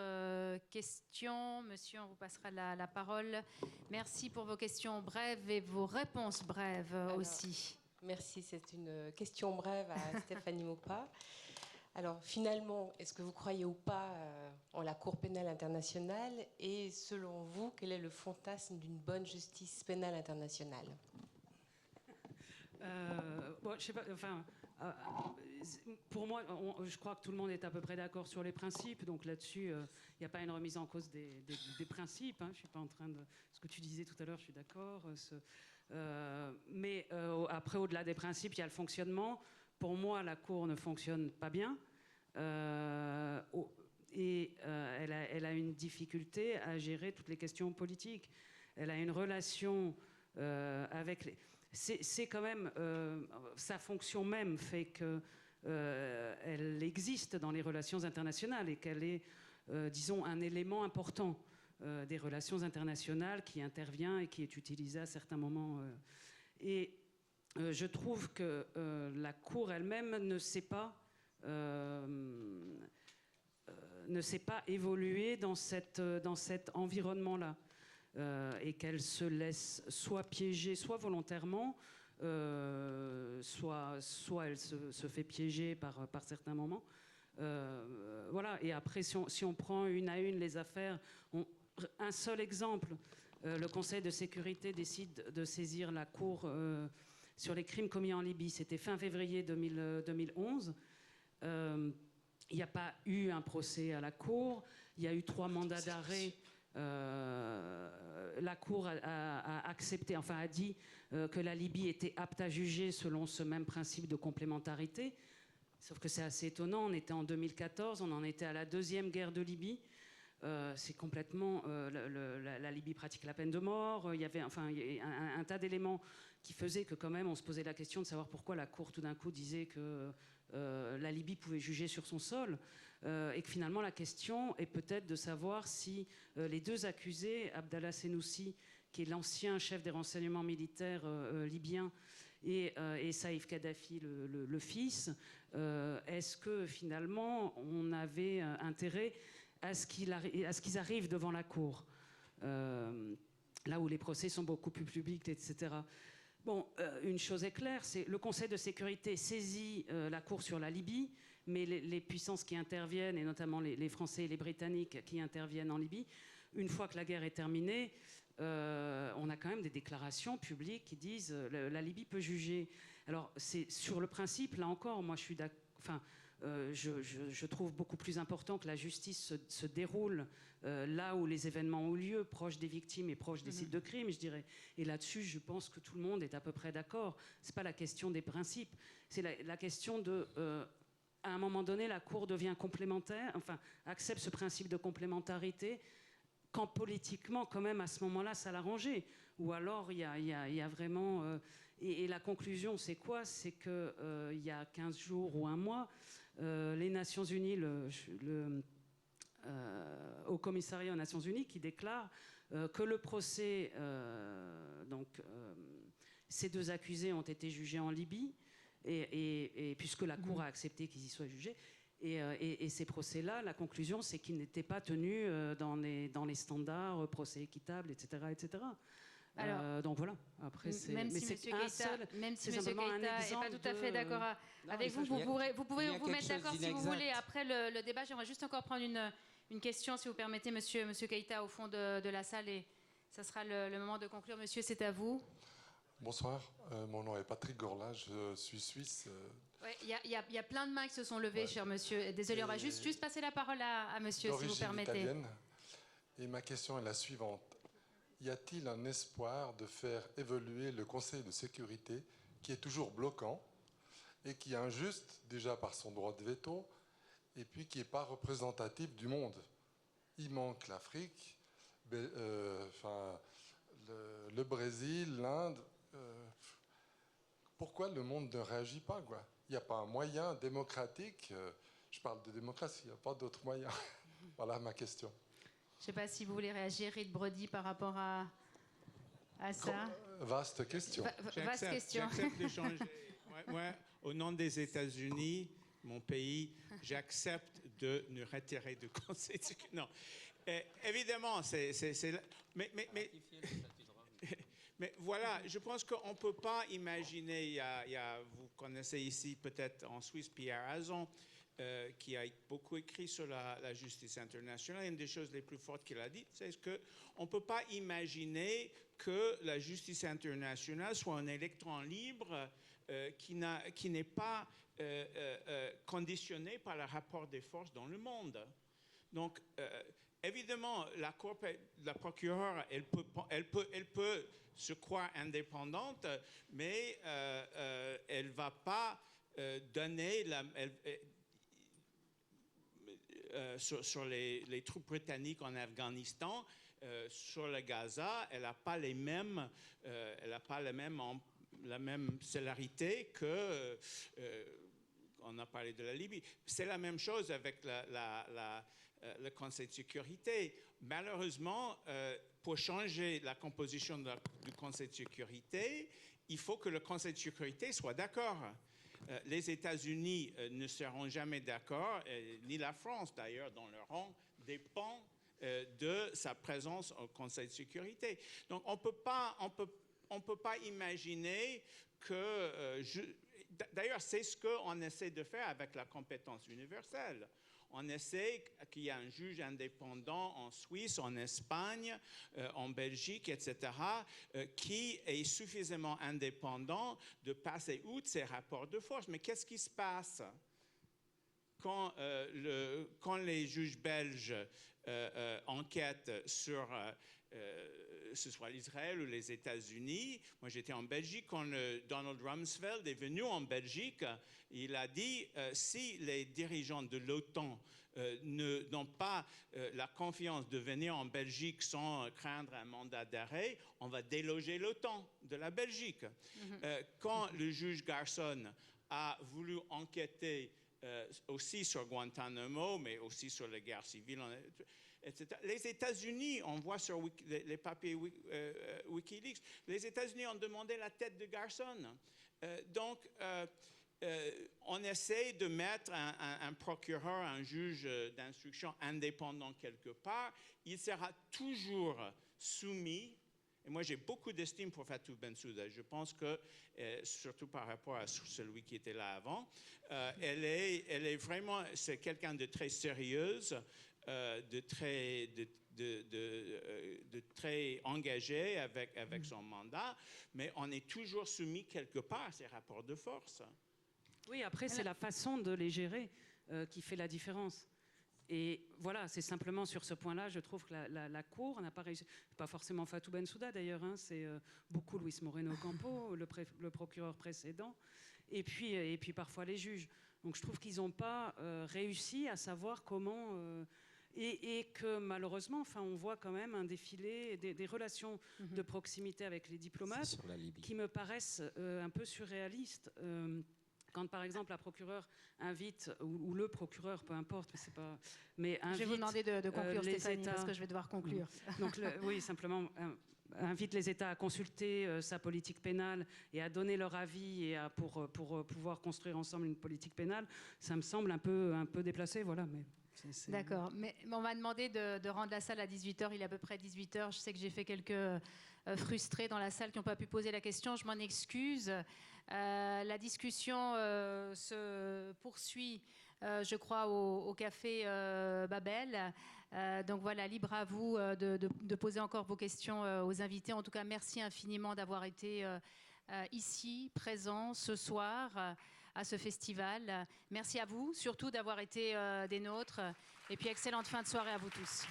A: question. Monsieur, on vous passera la parole. Merci pour vos questions brèves et vos réponses brèves aussi.
J: Merci. C'est une question brève à Stéphanie Maupas. Alors finalement, est-ce que vous croyez ou pas en la Cour pénale internationale? Et selon vous, quel est le fantasme d'une bonne justice pénale internationale?
E: Bon, je sais pas, enfin, pour moi, je crois que tout le monde est à peu près d'accord sur les principes. Donc là-dessus, il n'y a pas une remise en cause des principes. Hein. Je ne suis pas en train de... Ce que tu disais tout à l'heure, je suis d'accord. Mais après, au-delà des principes, il y a le fonctionnement. Pour moi, la Cour ne fonctionne pas bien. elle a une difficulté à gérer toutes les questions politiques. Elle a une relation avec les... C'est quand même... sa fonction même fait qu'elle existe dans les relations internationales et qu'elle est, disons, un élément important des relations internationales qui intervient et qui est utilisé à certains moments. Je trouve que la Cour elle-même ne s'est pas évoluer dans cet environnement-là et qu'elle se laisse soit piéger, soit volontairement, soit elle se fait piéger par certains moments. Voilà. Et après, si on prend une à une les affaires, un seul exemple, le Conseil de sécurité décide de saisir la Cour sur les crimes commis en Libye. C'était fin février 2011. Il n'y a pas eu un procès à la Cour. Il y a eu 3 mandats d'arrêt. La Cour a accepté, enfin a dit que la Libye était apte à juger selon ce même principe de complémentarité. Sauf que c'est assez étonnant. On était en 2014, on en était à la 2e guerre de Libye. C'est complètement... la Libye pratique la peine de mort. Il y avait un tas d'éléments qui faisaient que quand même on se posait la question de savoir pourquoi la Cour tout d'un coup disait que la Libye pouvait juger sur son sol et que finalement la question est peut-être de savoir si les 2 accusés, Abdallah Senussi, qui est l'ancien chef des renseignements militaires libyens, et Saïf Kadhafi, le fils, est-ce que finalement on avait intérêt à ce qu'ils arrivent devant la Cour, là où les procès sont beaucoup plus publics, etc. Bon, une chose est claire, c'est le Conseil de sécurité saisit la Cour sur la Libye, mais les puissances qui interviennent, et notamment les Français et les Britanniques qui interviennent en Libye, une fois que la guerre est terminée, on a quand même des déclarations publiques qui disent la Libye peut juger. Alors, c'est sur le principe, là encore, moi je suis d'accord... Enfin, je trouve beaucoup plus important que la justice se déroule là où les événements ont lieu, proche des victimes et proche des sites de crimes, je dirais. Et là-dessus, je pense que tout le monde est à peu près d'accord. C'est pas la question des principes, c'est la question de... à un moment donné, la Cour devient complémentaire, enfin, accepte ce principe de complémentarité, quand politiquement, quand même, à ce moment-là, ça l'arrangeait. Ou alors, il y a vraiment... et la conclusion, c'est quoi? C'est qu'il y a 15 jours ou un mois, les Nations Unies, au commissariat aux Nations Unies, qui déclare que le procès, ces 2 accusés ont été jugés en Libye, et puisque la Cour a accepté qu'ils y soient jugés, et ces procès-là, la conclusion, c'est qu'ils n'étaient pas tenus dans les standards, procès équitables, etc., etc. Alors, donc voilà. Après,
A: même si M. Keïta n'est pas tout à fait d'accord avec vous, vous pouvez vous mettre d'accord si vous voulez. Après le débat, j'aimerais juste encore prendre une question, si vous permettez, monsieur Keïta, au fond de la salle, et ça sera le moment de conclure. Monsieur, c'est à vous.
K: Bonsoir, mon nom est Patrick Gorla, je suis suisse.
A: Il y a plein de mains qui se sont levées, cher monsieur. Désolé, on va juste passer la parole à monsieur, si vous permettez. Italienne.
K: Et ma question est la suivante. Y a-t-il un espoir de faire évoluer le Conseil de sécurité qui est toujours bloquant et qui est injuste déjà par son droit de veto et puis qui n'est pas représentatif du monde? Il manque l'Afrique, le Brésil, l'Inde. Pourquoi le monde ne réagit pas, quoi? Il n'y a pas un moyen démocratique, je parle de démocratie, il n'y a pas d'autre moyen. Voilà ma question.
A: Je ne sais pas si vous voulez réagir, Reed Brody, par rapport à ça.
K: Vaste question.
A: Vaste question.
D: J'accepte de changer. Ouais, au nom des États-Unis, mon pays, j'accepte de nous retirer du Conseil de sécurité. Non, évidemment, mais voilà, je pense qu'on ne peut pas imaginer, vous connaissez ici peut-être en Suisse Pierre Hazon, qui a beaucoup écrit sur la justice internationale. Une des choses les plus fortes qu'il a dites, c'est qu'on ne peut pas imaginer que la justice internationale soit un électron libre qui n'est pas conditionné par le rapport des forces dans le monde. Donc, évidemment, la procureure, elle peut se croire indépendante, mais elle ne va pas donner sur les troupes britanniques en Afghanistan. Sur le Gaza, elle n'a pas la même célérité que on a parlé de la Libye. C'est la même chose avec le Conseil de sécurité. Malheureusement, pour changer la composition du Conseil de sécurité, il faut que le Conseil de sécurité soit d'accord. Les États-Unis ne seront jamais d'accord, ni la France d'ailleurs, dans leur rang, dépend de sa présence au Conseil de sécurité. Donc on peut pas imaginer que... D'ailleurs, c'est ce qu'on essaie de faire avec la compétence universelle. On essaie qu'il y ait un juge indépendant en Suisse, en Espagne, en Belgique, etc., qui est suffisamment indépendant de passer outre ces rapports de force. Mais qu'est-ce qui se passe quand les juges belges enquêtent sur ce soit l'Israël ou les États-Unis? Moi, j'étais en Belgique quand Donald Rumsfeld est venu en Belgique. Il a dit si les dirigeants de l'OTAN n'ont pas la confiance de venir en Belgique sans craindre un mandat d'arrêt, on va déloger l'OTAN de la Belgique. Quand le juge Garson a voulu enquêter aussi sur Guantanamo, mais aussi sur les guerres civiles, etc. Les États-Unis, on voit sur les papiers Wikileaks, les États-Unis ont demandé la tête de Garson. Donc, on essaie de mettre un procureur, un juge d'instruction indépendant quelque part. Il sera toujours soumis. Et moi, j'ai beaucoup d'estime pour Fatou Bensouda. Je pense que, surtout par rapport à celui qui était là avant, elle est vraiment, c'est quelqu'un de très sérieuse, de très engagé avec son mandat, mais on est toujours soumis quelque part à ces rapports de force.
E: Oui, après, c'est la façon de les gérer qui fait la différence. Et voilà, c'est simplement sur ce point-là, je trouve que la Cour n'a pas réussi. Pas forcément Fatou Bensouda d'ailleurs, hein, c'est beaucoup Luis Moreno Ocampo, le procureur précédent, et puis parfois les juges. Donc je trouve qu'ils n'ont pas réussi à savoir comment... Et que malheureusement, enfin, on voit quand même un défilé, des relations de proximité avec les diplomates qui me paraissent un peu surréalistes. Quand, par exemple, la procureure invite, ou le procureur, peu importe, mais c'est pas... Mais invite,
A: je vais vous demander de conclure, Stéphanie,
E: États,
A: parce que je vais devoir conclure.
E: Donc, oui, simplement, invite les États à consulter sa politique pénale et à donner leur avis et pour pouvoir construire ensemble une politique pénale, ça me semble un peu déplacé, voilà, mais...
A: D'accord, mais on m'a demandé de rendre la salle à 18h, il est à peu près 18h, je sais que j'ai fait quelques frustrés dans la salle qui n'ont pas pu poser la question, je m'en excuse. La discussion se poursuit, je crois, au café Babel. Donc voilà, libre à vous de poser encore vos questions aux invités. En tout cas, merci infiniment d'avoir été ici, présents ce soir à ce festival. Merci à vous, surtout d'avoir été des nôtres. Et puis, excellente fin de soirée à vous tous.